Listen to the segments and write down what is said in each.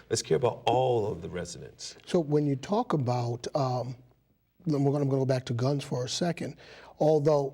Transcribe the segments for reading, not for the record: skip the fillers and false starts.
Let's care about all of the residents. So when you talk about, then I'm going to go back to guns for a second, although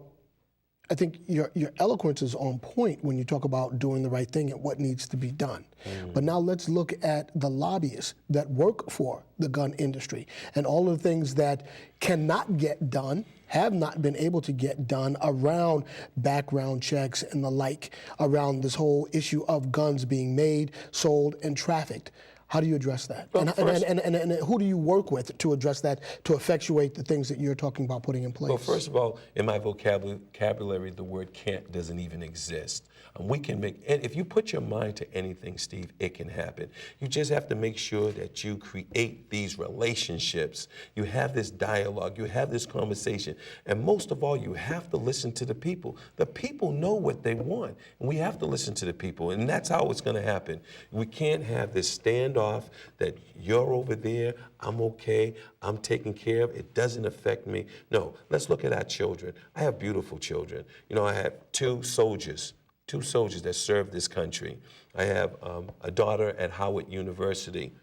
I think your eloquence is on point when you talk about doing the right thing and what needs to be done. But now let's look at the lobbyists that work for the gun industry and all of the things that cannot get done, have not been able to get done around background checks and the like, around this whole issue of guns being made, sold, and trafficked. How do you address that? Well, and who do you work with to address that, to effectuate the things that you're talking about putting in place? Well, first of all, in my vocabulary, the word can't doesn't even exist. We can make, and if you put your mind to anything, Steve, it can happen. You just have to make sure that you create these relationships. You have this dialogue, you have this conversation, and most of all, you have to listen to the people. The people know what they want, and we have to listen to the people, and that's how it's going to happen. We can't have this standoff that you're over there, I'm okay, I'm taken care of, it doesn't affect me. No, let's look at our children. I have beautiful children. You know, I have two soldiers that serve this country. I have a daughter at Howard University.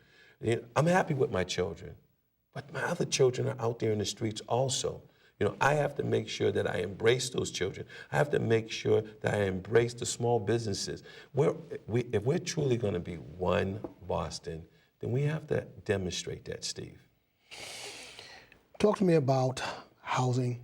You know, I'm happy with my children, but my other children are out there in the streets also. You know, I have to make sure that I embrace those children. I have to make sure that I embrace the small businesses. If we're truly going to be one Boston, then we have to demonstrate that, Steve. Talk to me about housing.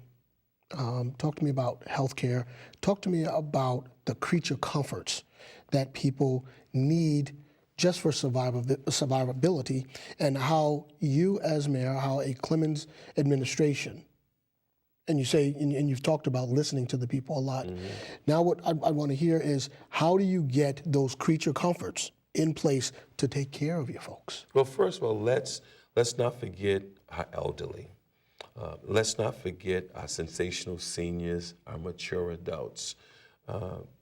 Talk to me about healthcare. Talk to me about the creature comforts that people need just for survivability, and how you as mayor, how a Clemons administration, and you say, and you've talked about listening to the people a lot. Now what I want to hear is, how do you get those creature comforts in place to take care of your folks? Well, first of all, let's not forget our elderly. Let's not forget our sensational seniors, our mature adults.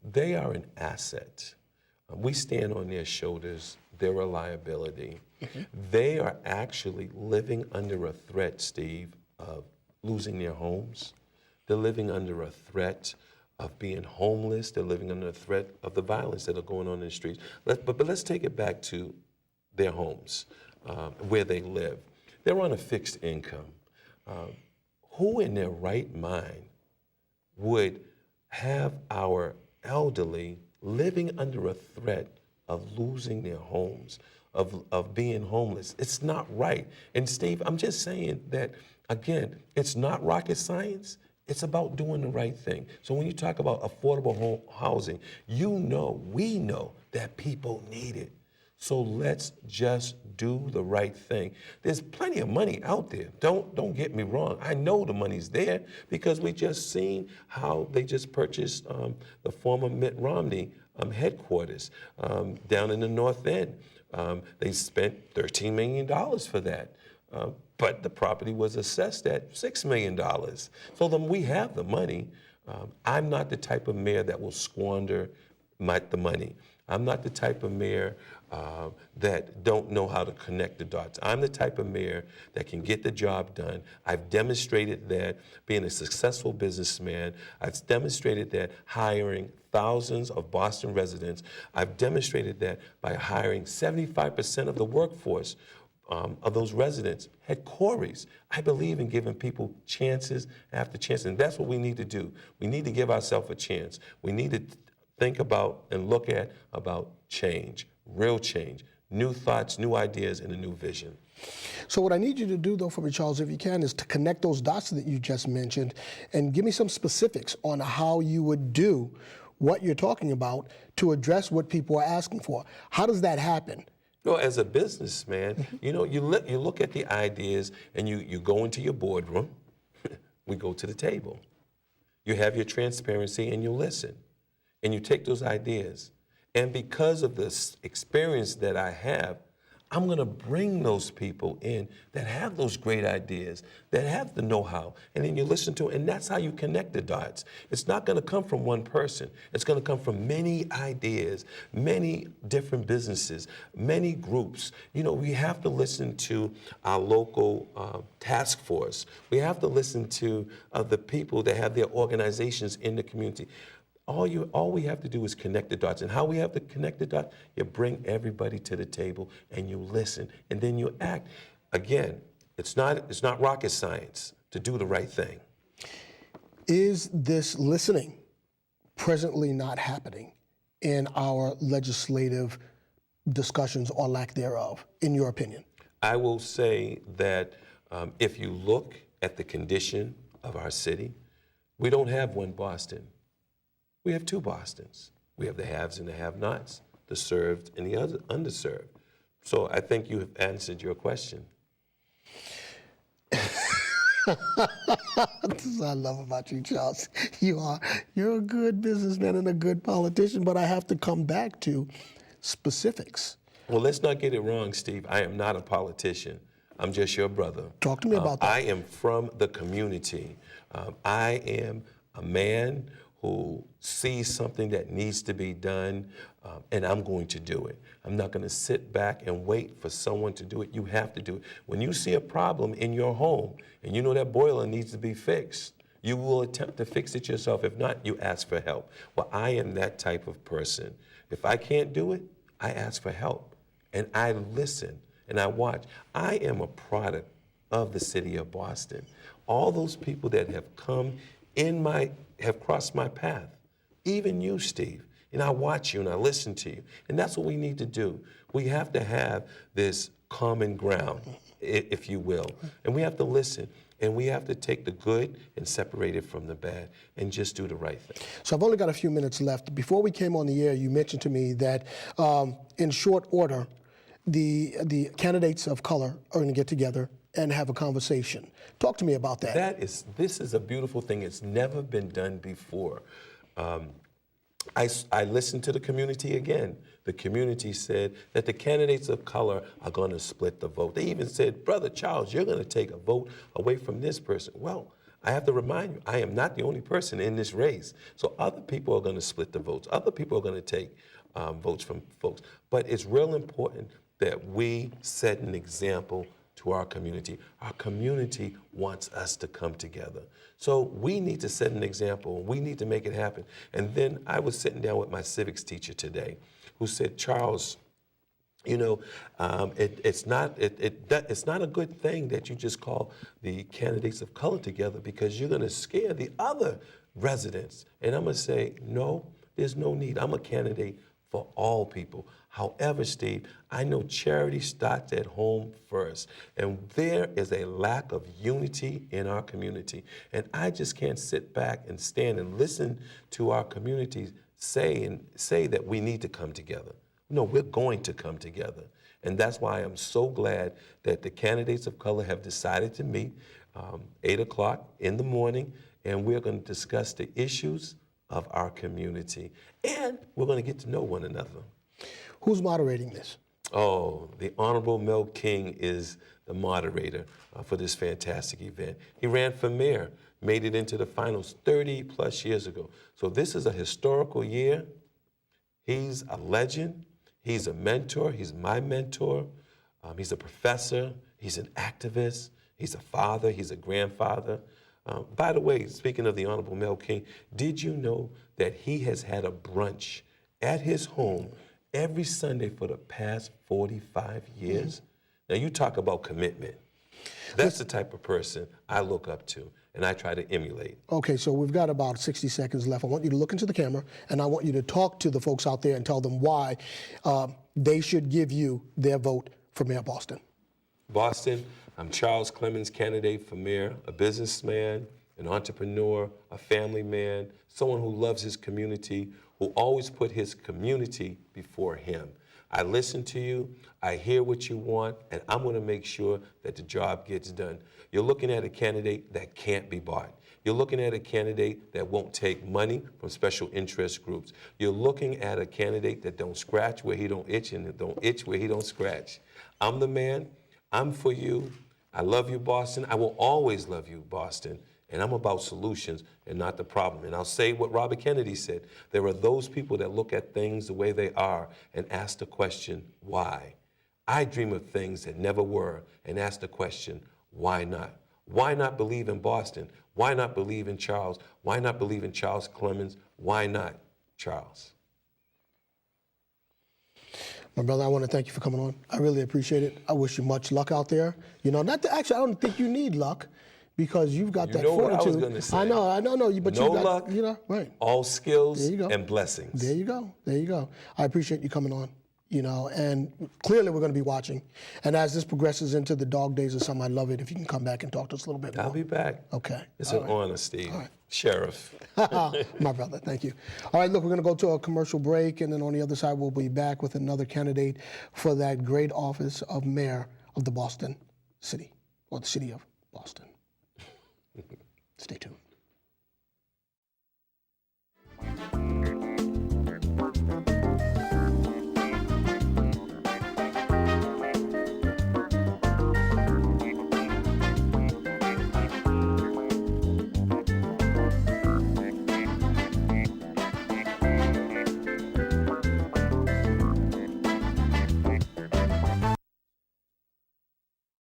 They are an asset. We stand on their shoulders, their reliability. They are actually living under a threat, Steve, of losing their homes. They're living under a threat of being homeless. They're living under a threat of the violence that are going on in the streets. But let's take it back to their homes, where they live. They're on a fixed income. Who in their right mind would have our elderly living under a threat of losing their homes, of being homeless? It's not right. And Steve, I'm just saying that, again, it's not rocket science. It's about doing the right thing. So when you talk about affordable housing, we know that people need it. So let's just do the right thing. There's plenty of money out there. Don't get me wrong. I know the money's there because we just seen how they just purchased the former Mitt Romney headquarters down in the North End. They spent $13 million for that. But the property was assessed at $6 million. So then we have the money. I'm not the type of mayor that will squander the money. I'm not the type of mayor that don't know how to connect the dots. I'm the type of mayor that can get the job done. I've demonstrated that being a successful businessman. I've demonstrated that hiring thousands of Boston residents. I've demonstrated that by hiring 75% of the workforce of those residents had quarries. I believe in giving people chances after chances, and that's what we need to do. We need to give ourselves a chance. We need to think about and look at about change, real change, new thoughts, new ideas, and a new vision. So what I need you to do, though, for me, Charles, if you can, is to connect those dots that you just mentioned and give me some specifics on how you would do what you're talking about to address what people are asking for. How does that happen? No, as a businessman, you know, you look at the ideas and you go into your boardroom. We go to the table. You have your transparency and you listen. And you take those ideas. And because of this experience that I have, I'm going to bring those people in that have those great ideas, that have the know-how, and then you listen to it, and that's how you connect the dots. It's not going to come from one person. It's going to come from many ideas, many different businesses, many groups. You know, we have to listen to our local task force. We have to listen to the people that have their organizations in the community. All we have to do is connect the dots. And how we have to connect the dots? You bring everybody to the table and you listen and then you act. Again, it's not rocket science to do the right thing. Is this listening presently not happening in our legislative discussions or lack thereof, in your opinion? I will say that if you look at the condition of our city, we don't have one Boston. We have two Bostons. We have the haves and the have-nots, the served and the underserved. So I think you have answered your question. This is what I love about you, Charles. You're a good businessman and a good politician, but I have to come back to specifics. Well, let's not get it wrong, Steve. I am not a politician. I'm just your brother. Talk to me about that. I am from the community. I am a man who sees something that needs to be done, and I'm going to do it. I'm not going to sit back and wait for someone to do it. You have to do it. When you see a problem in your home and you know that boiler needs to be fixed, you will attempt to fix it yourself. If not, you ask for help. Well, I am that type of person. If I can't do it, I ask for help, and I listen, and I watch. I am a product of the city of Boston. All those people that have have crossed my path, even you, Steve. And I watch you and I listen to you. And that's what we need to do. We have to have this common ground, if you will. And we have to listen. And we have to take the good and separate it from the bad and just do the right thing. So I've only got a few minutes left. Before we came on the air, you mentioned to me that in short order, the candidates of color are going to get together and have a conversation. Talk to me about that. This is a beautiful thing. It's never been done before. I listened to the community again. The community said that the candidates of color are going to split the vote. They even said, Brother Charles, you're going to take a vote away from this person. Well, I have to remind you, I am not the only person in this race. So other people are going to split the votes. Other people are going to take votes from folks. But it's real important that we set an example to our community. Our community wants us to come together. So we need to set an example. We need to make it happen. And then I was sitting down with my civics teacher today who said, Charles, you know, it's not a good thing that you just call the candidates of color together because you're going to scare the other residents. And I'm going to say, no, there's no need. I'm a candidate for all people. However, Steve, I know charity starts at home first, and there is a lack of unity in our community. And I just can't sit back and stand and listen to our community say that we need to come together. No, we're going to come together. And that's why I'm so glad that the candidates of color have decided to meet 8 o'clock in the morning, and we're going to discuss the issues of our community. And we're going to get to know one another. Who's moderating this? Oh, the Honorable Mel King is the moderator for this fantastic event. He ran for mayor, made it into the finals 30 plus years ago. So this is a historical year. He's a legend. He's a mentor. He's my mentor. He's a professor. He's an activist. He's a father. He's a grandfather. By the way, speaking of the Honorable Mel King, did you know that he has had a brunch at his home every Sunday for the past 45 years? Now, you talk about commitment. That's the type of person I look up to and I try to emulate. Okay, so we've got about 60 seconds left. I want you to look into the camera, and I want you to talk to the folks out there and tell them why they should give you their vote for Mayor Boston. Boston, I'm Charles Clemons, candidate for mayor, a businessman, an entrepreneur, a family man, someone who loves his community, who always put his community before him. I listen to you, I hear what you want, and I'm going to make sure that the job gets done. You're looking at a candidate that can't be bought. You're looking at a candidate that won't take money from special interest groups. You're looking at a candidate that don't scratch where he don't itch and don't itch where he don't scratch. I'm the man. I'm for you. I love you, Boston. I will always love you, Boston. And I'm about solutions and not the problem. And I'll say what Robert Kennedy said. There are those people that look at things the way they are and ask the question, why? I dream of things that never were and ask the question, why not? Why not believe in Boston? Why not believe in Charles? Why not believe in Charles Clemons Why not, Charles? My brother, I want to thank you for coming on. I really appreciate it. I wish you much luck out there. You know, actually, I don't think you need luck because you've got that know what I fortitude. was gonna say. I know, but No you got, luck, you know, right. all skills There you go. and blessings. There you go. I appreciate you coming on, you know, and clearly we're going to be watching. And as this progresses into the dog days or something, I'd love it if you can come back and talk to us a little bit more. I'll be back. Okay. It's an honor, Steve. Sheriff. My brother, thank you. All right, look, we're going to go to a commercial break, and then on the other side, we'll be back with another candidate for that great office of mayor of the Boston city, or the city of Boston. Stay tuned.